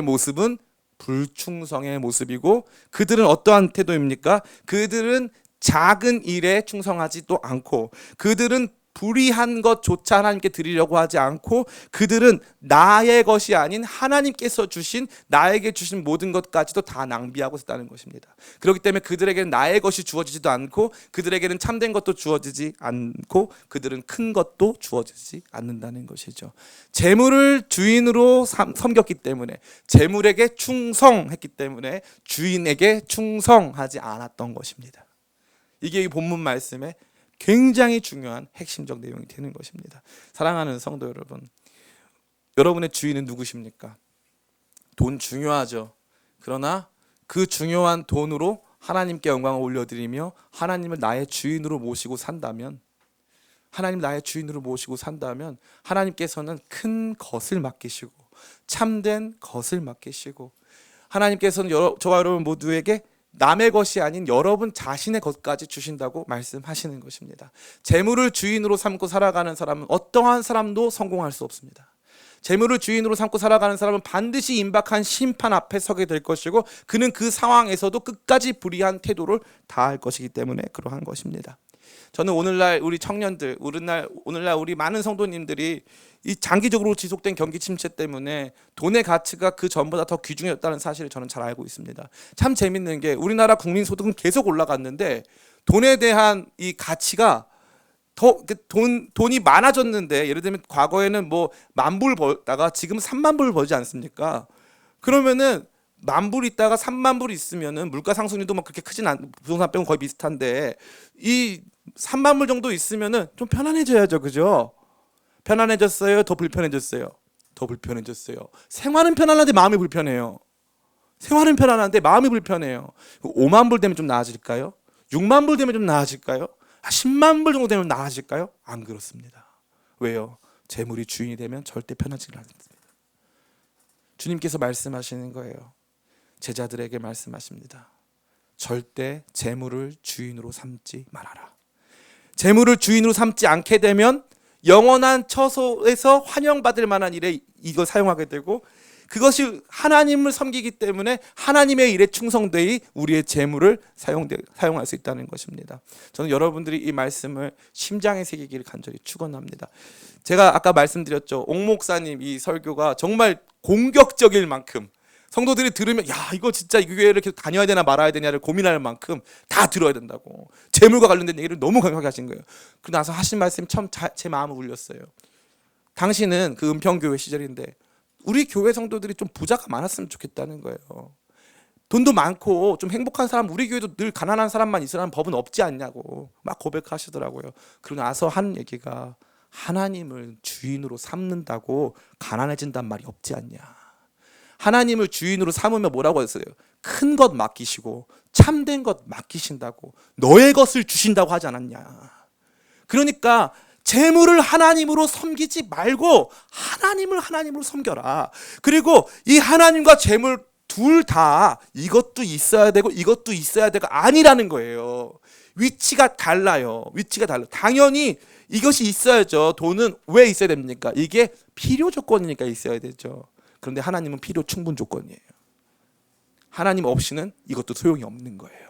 모습은 불충성의 모습이고, 그들은 어떠한 태도입니까? 그들은 작은 일에 충성하지도 않고, 그들은 불의한 것조차 하나님께 드리려고 하지 않고, 그들은 나의 것이 아닌 하나님께서 주신, 나에게 주신 모든 것까지도 다 낭비하고 있다는 것입니다. 그렇기 때문에 그들에게는 나의 것이 주어지지도 않고, 그들에게는 참된 것도 주어지지 않고, 그들은 큰 것도 주어지지 않는다는 것이죠. 재물을 주인으로 섬겼기 때문에, 재물에게 충성했기 때문에 주인에게 충성하지 않았던 것입니다. 이게 이 본문 말씀의 굉장히 중요한 핵심적 내용이 되는 것입니다. 사랑하는 성도 여러분, 여러분의 주인은 누구십니까? 돈 중요하죠. 그러나 그 중요한 돈으로 하나님께 영광을 올려드리며 하나님을 나의 주인으로 모시고 산다면, 하나님 나의 주인으로 모시고 산다면 하나님께서는 큰 것을 맡기시고 참된 것을 맡기시고, 하나님께서는 저와 여러분 모두에게 남의 것이 아닌 여러분 자신의 것까지 주신다고 말씀하시는 것입니다. 재물을 주인으로 삼고 살아가는 사람은 어떠한 사람도 성공할 수 없습니다. 재물을 주인으로 삼고 살아가는 사람은 반드시 임박한 심판 앞에 서게 될 것이고, 그는 그 상황에서도 끝까지 불의한 태도를 다할 것이기 때문에 그러한 것입니다. 저는 오늘날 우리 청년들, 오늘날 우리 많은 성도님들이 이 장기적으로 지속된 경기 침체 때문에 돈의 가치가 그 전보다 더 귀중해졌다는 사실을 저는 잘 알고 있습니다. 참 재밌는 게, 우리나라 국민 소득은 계속 올라갔는데 돈에 대한 이 가치가 돈이 많아졌는데, 예를 들면 과거에는 뭐 10,000불 벌다가 지금 30,000불 벌지 않습니까? 그러면은 10,000불 있다가 30,000불 있으면은 물가 상승률도 막 그렇게 크진 않, 부동산 빼면 거의 비슷한데, 이 30,000불 정도 있으면은 좀 편안해져야죠, 그죠? 편안해졌어요? 더 불편해졌어요? 더 불편해졌어요. 생활은 편안한데 마음이 불편해요. 생활은 편안한데 마음이 불편해요. 50,000불 되면 좀 나아질까요? 60,000불 되면 좀 나아질까요? 100,000불 정도 되면 나아질까요? 안 그렇습니다. 왜요? 재물이 주인이 되면 절대 편하지 않습니다. 주님께서 말씀하시는 거예요. 제자들에게 말씀하십니다. 절대 재물을 주인으로 삼지 말아라. 재물을 주인으로 삼지 않게 되면 영원한 처소에서 환영받을 만한 일에 이걸 사용하게 되고, 그것이 하나님을 섬기기 때문에 하나님의 일에 충성되이 우리의 재물을 사용할 수 있다는 것입니다. 저는 여러분들이 이 말씀을 심장에 새기기를 간절히 축원합니다. 제가 아까 말씀드렸죠. 옥 목사님 이 설교가 정말 공격적일 만큼, 성도들이 들으면 야, 이거 진짜 이 교회를 계속 다녀야 되나 말아야 되냐를 고민할 만큼 다 들어야 된다고, 재물과 관련된 얘기를 너무 강하게 하신 거예요. 그러고 나서 하신 말씀이 참 제 마음을 울렸어요. 당신은 그 은평교회 시절인데 우리 교회 성도들이 좀 부자가 많았으면 좋겠다는 거예요. 돈도 많고 좀 행복한 사람, 우리 교회도 늘 가난한 사람만 있으라는 법은 없지 않냐고 막 고백하시더라고요. 그러고 나서 한 얘기가, 하나님을 주인으로 삼는다고 가난해진단 말이 없지 않냐. 하나님을 주인으로 삼으면 뭐라고 했어요? 큰 것 맡기시고 참된 것 맡기신다고, 너의 것을 주신다고 하지 않았냐. 그러니까 재물을 하나님으로 섬기지 말고 하나님을 하나님으로 섬겨라. 그리고 이 하나님과 재물 둘 다 이것도 있어야 되고 이것도 있어야 되가 아니라는 거예요. 위치가 달라요. 위치가 달라요. 당연히 이것이 있어야죠. 돈은 왜 있어야 됩니까? 이게 필요 조건이니까 있어야 되죠. 그런데 하나님은 필요 충분 조건이에요. 하나님 없이는 이것도 소용이 없는 거예요.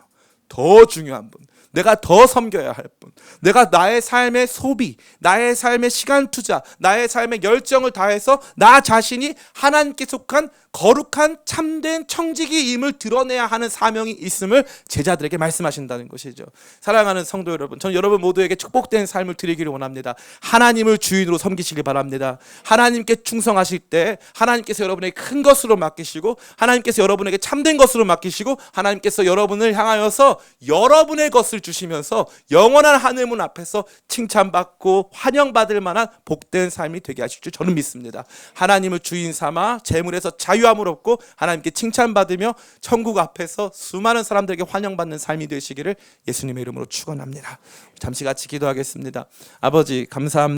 더 중요한 분, 내가 더 섬겨야 할 분, 내가 나의 삶의 소비, 나의 삶의 시간 투자, 나의 삶의 열정을 다해서 나 자신이 하나님께 속한 거룩한 참된 청지기임을 드러내야 하는 사명이 있음을 제자들에게 말씀하신다는 것이죠. 사랑하는 성도 여러분, 저는 여러분 모두에게 축복된 삶을 드리기를 원합니다. 하나님을 주인으로 섬기시길 바랍니다. 하나님께 충성하실 때 하나님께서 여러분에게 큰 것으로 맡기시고, 하나님께서 여러분에게 참된 것으로 맡기시고, 하나님께서 여러분을 향하여서 여러분의 것을 주시면서 영원한 하늘문 앞에서 칭찬받고 환영받을 만한 복된 삶이 되게 하실 줄 저는 믿습니다. 하나님을 주인 삼아 재물에서 자유함을 얻고 하나님께 칭찬받으며 천국 앞에서 수많은 사람들에게 환영받는 삶이 되시기를 예수님의 이름으로 축원합니다. 잠시 같이 기도하겠습니다. 아버지 감사합니다.